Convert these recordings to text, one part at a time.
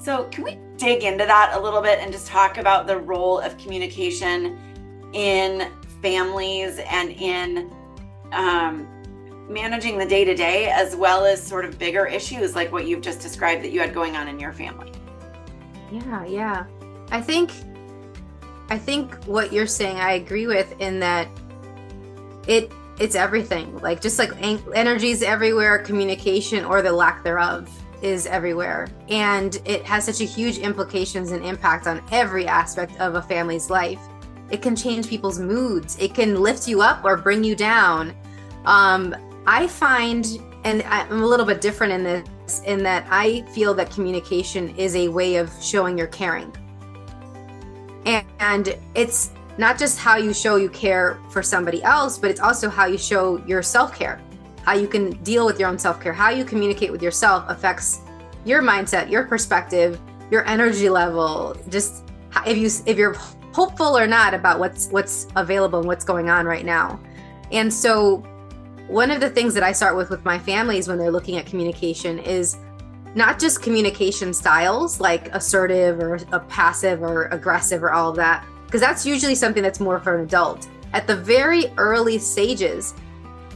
So can we dig into that a little bit and just talk about the role of communication in families and in managing the day-to-day, as well as sort of bigger issues like what you've just described that you had going on in your family? Yeah. I think what you're saying, I agree with, in that it's everything. Like, just like energy's everywhere, communication, or the lack thereof, is everywhere. And it has such a huge implications and impact on every aspect of a family's life. It can change people's moods. It can lift you up or bring you down. I find, and I'm a little bit different in this, in that I feel that communication is a way of showing you're caring. And it's not just how you show you care for somebody else, but it's also how you show your self-care. How you can deal with your own self-care, how you communicate with yourself affects your mindset, your perspective, your energy level, just if you're hopeful or not about what's available and what's going on right now. And so one of the things that I start with my families when they're looking at communication is not just communication styles like assertive or passive or aggressive or all of that, because that's usually something that's more for an adult. At the very early stages,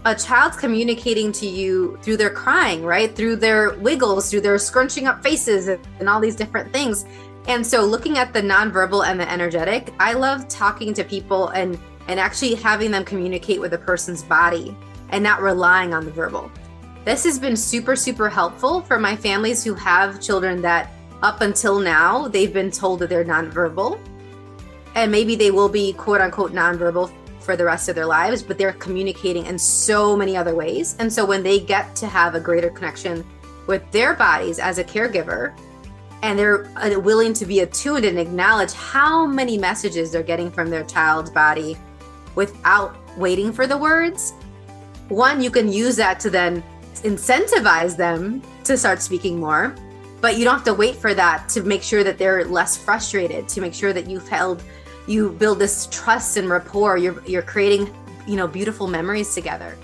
a child's communicating to you through their crying, right? Through their wiggles, through their scrunching up faces and all these different things. And so looking at the nonverbal and the energetic, I love talking to people and actually having them communicate with a person's body and not relying on the verbal. This has been super, super helpful for my families who have children that up until now, they've been told that they're nonverbal. And maybe they will be quote unquote nonverbal for the rest of their lives, but they're communicating in so many other ways. And so when they get to have a greater connection with their bodies as a caregiver, and they're willing to be attuned and acknowledge how many messages they're getting from their child's body without waiting for the words, one, you can use that to then incentivize them to start speaking more, but you don't have to wait for that to make sure that they're less frustrated, to make sure that you build this trust and rapport. You're creating, beautiful memories together.